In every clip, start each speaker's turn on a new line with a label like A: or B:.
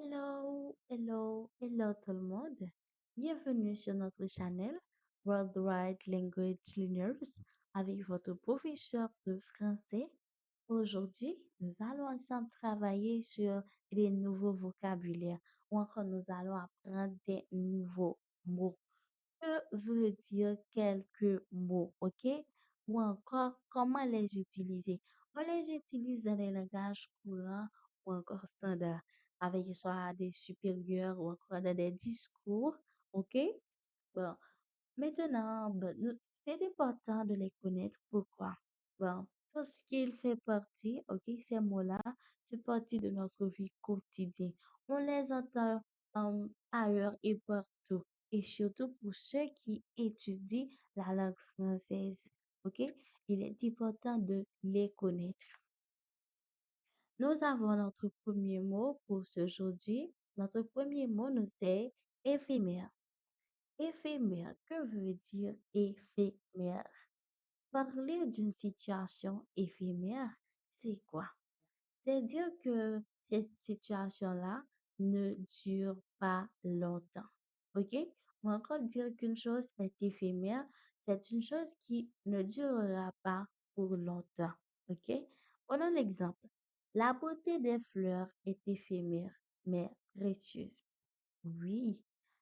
A: Hello, hello, hello tout le monde. Bienvenue sur notre channel Worldwide Language Learners avec votre professeur de français. Aujourd'hui, nous allons ensemble travailler sur les nouveaux vocabulaires ou encore nous allons apprendre des nouveaux mots. Que veut dire quelques mots, ok? Ou encore comment les utiliser. On les utilise dans les langages courants ou encore standards, avec soit des supérieurs ou encore dans des discours, ok? Bon, maintenant, c'est important de les connaître. Pourquoi? Bon, parce qu'il fait partie, ok, ces mots-là fait partie de notre vie quotidienne. On les entend ailleurs et partout, et surtout pour ceux qui étudient la langue française, ok? Il est important de les connaître. Nous avons notre premier mot pour ce aujourd'hui. Notre premier mot, nous, c'est éphémère. Éphémère, que veut dire éphémère? Parler d'une situation éphémère, c'est quoi? C'est dire que cette situation-là ne dure pas longtemps. OK? Ou encore dire qu'une chose est éphémère, c'est une chose qui ne durera pas pour longtemps. OK? Prenons l'exemple. La beauté des fleurs est éphémère, mais précieuse. Oui,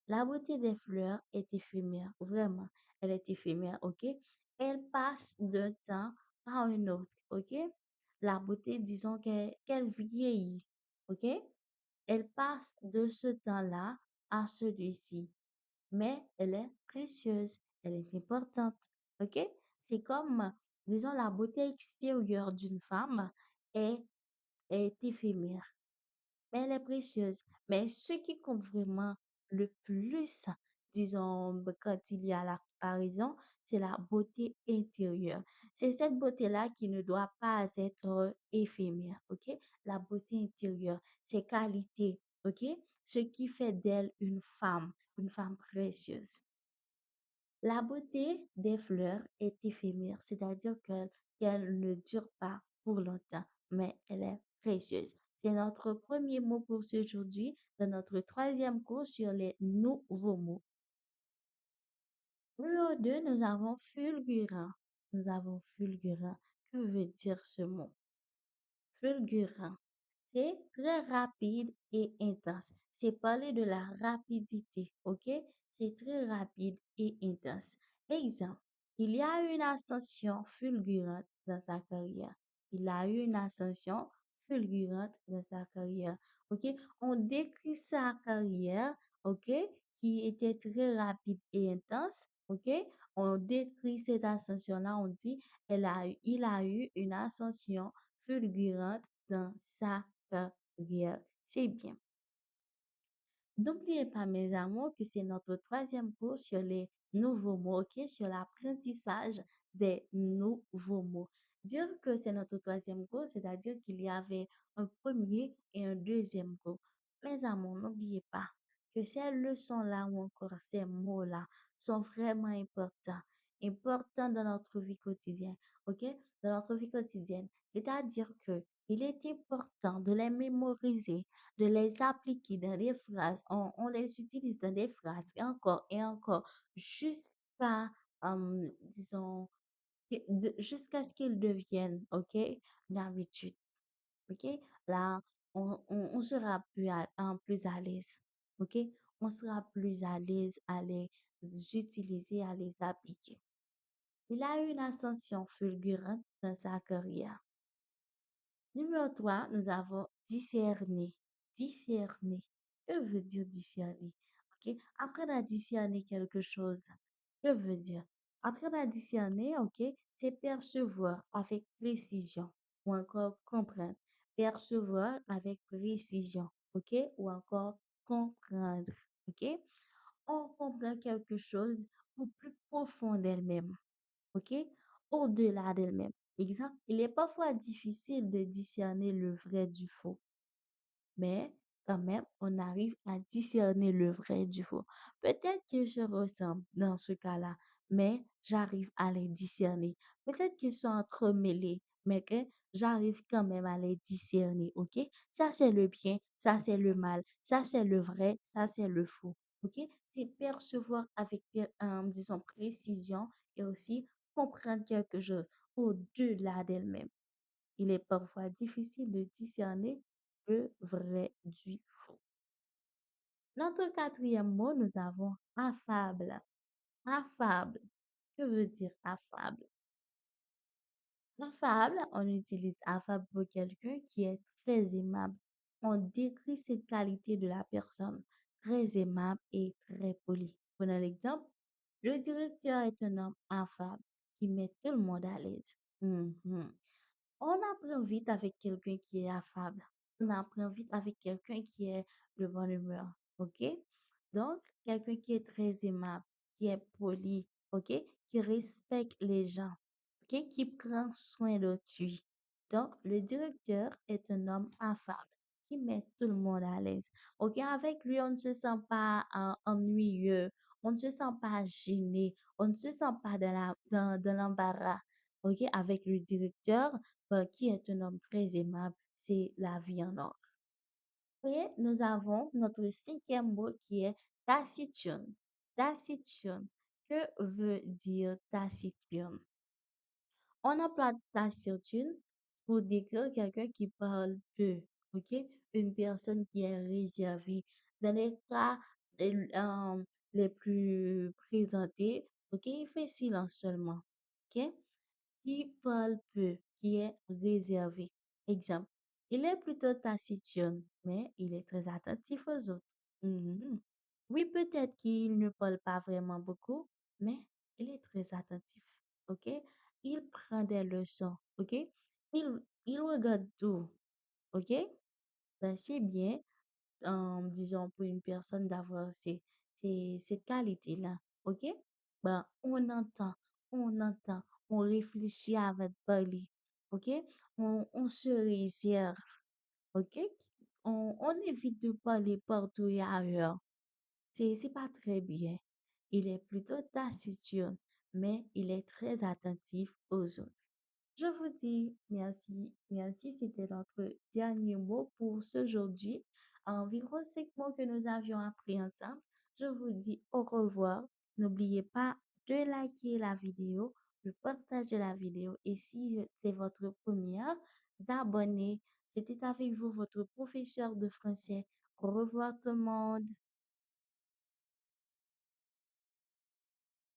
A: la beauté des fleurs est éphémère, vraiment. Elle est éphémère, ok? Elle passe d'un temps à un autre, ok? La beauté, disons qu'elle vieillit, ok? Elle passe de ce temps-là à celui-ci, mais elle est précieuse, elle est importante, ok? C'est comme, disons, la beauté extérieure d'une femme est, est éphémère mais elle est précieuse. Mais ce qui compte vraiment le plus, disons, quand il y a la comparaison, c'est la beauté intérieure. C'est cette beauté-là qui ne doit pas être éphémère, ok? La beauté intérieure, ses qualités, ok? Ce qui fait d'elle une femme précieuse. La beauté des fleurs est éphémère, c'est-à-dire qu'elle ne dure pas pour longtemps, mais elle est précieuse. C'est notre premier mot pour aujourd'hui dans notre troisième cours sur les nouveaux mots. Numéro 2, nous avons fulgurant. Nous avons fulgurant. Que veut dire ce mot? Fulgurant. C'est très rapide et intense. C'est parler de la rapidité, ok? C'est très rapide et intense. Exemple, il y a eu une ascension fulgurante dans sa carrière. Il a eu une ascension fulgurante dans sa carrière, ok? On décrit sa carrière, ok? Qui était très rapide et intense, ok? On décrit cette ascension-là, on dit, il a eu une ascension fulgurante dans sa carrière. C'est bien. N'oubliez pas, mes amours, que c'est notre troisième cours sur les nouveaux mots, ok? Sur l'apprentissage des nouveaux mots. Dire que c'est notre troisième cours, c'est-à-dire qu'il y avait un premier et un deuxième cours. Mes amours, n'oubliez pas que ces leçons-là ou encore ces mots-là sont vraiment importants. Importants dans notre vie quotidienne, ok? Dans notre vie quotidienne. C'est-à-dire que il est important de les mémoriser de les appliquer dans des phrases. On les utilise dans des phrases et encore jusqu'à, disons, jusqu'à ce qu'ils deviennent, OK, une habitude. OK? Là, on sera plus à l'aise. OK? On sera plus à l'aise à les utiliser, à les appliquer. Il a eu une ascension fulgurante dans sa carrière. Numéro 3, nous avons discerner. Discerner. Que veut dire discerner? OK? Apprendre à discerner quelque chose. Que veut dire? Apprendre à discerner, OK, c'est percevoir avec précision ou encore comprendre. Percevoir avec précision, OK? Ou encore comprendre, OK? On comprend quelque chose au plus profond d'elle-même. OK? Au-delà d'elle-même. Exemple, il est parfois difficile de discerner le vrai du faux, mais quand même, on arrive à discerner le vrai du faux. Peut-être que je ressemble dans ce cas-là, mais j'arrive à les discerner. Peut-être qu'ils sont entremêlés, mais que j'arrive quand même à les discerner, ok? Ça, c'est le bien, ça, c'est le mal, ça, c'est le vrai, ça, c'est le faux, ok? C'est percevoir avec, disons, précision et aussi comprendre quelque chose au-delà d'elle-même. Il est parfois difficile de discerner le vrai du faux. Notre quatrième mot, nous avons affable. Affable. Que veut dire affable? Affable, on utilise affable pour quelqu'un qui est très aimable. On décrit cette qualité de la personne, très aimable et très poli. Prenons l'exemple, le directeur est un homme affable qui met tout le monde à l'aise. Mhm. On apprend vite avec quelqu'un qui est affable. On apprend vite avec quelqu'un qui est de bonne humeur. OK? Donc, quelqu'un qui est très aimable, qui est poli, OK? Qui respecte les gens, OK? Qui prend soin d'autrui. Donc, le directeur est un homme affable qui met tout le monde à l'aise. OK? Avec lui, on ne se sent pas ennuyeux, on ne se sent pas gêné, on ne se sent pas dans l'embarras. OK? Avec le directeur, qui est un homme très aimable, c'est la vie en or. Et nous avons notre cinquième mot qui est taciturne. Taciturne. Que veut dire taciturne? On emploie taciturne pour décrire quelqu'un qui parle peu, ok? Une personne qui est réservée. Dans les cas les plus présentés, ok? Il fait silence seulement, ok? Qui parle peu, qui est réservé. Exemple, il est plutôt taciturne, mais il est très attentif aux autres. Mhm. Oui, peut-être qu'il ne parle pas vraiment beaucoup, mais il est très attentif. OK? Il prend des leçons. OK? Il regarde tout. OK? Ben, c'est bien, disons, pour une personne d'avoir cette qualité-là. OK? Ben, on réfléchit avant de parler. OK? On se réserve. OK? On évite de parler partout et ailleurs. C'est pas très bien. Il est plutôt taciturne, mais il est très attentif aux autres. Je vous dis merci. Merci, c'était notre dernier mot pour ce aujourd'hui. Environ 5 mots que nous avions appris ensemble. Je vous dis au revoir. N'oubliez pas de liker la vidéo, de partager la vidéo et si c'est votre première, d'abonner. C'était avec vous votre professeur de français. Au revoir tout le monde.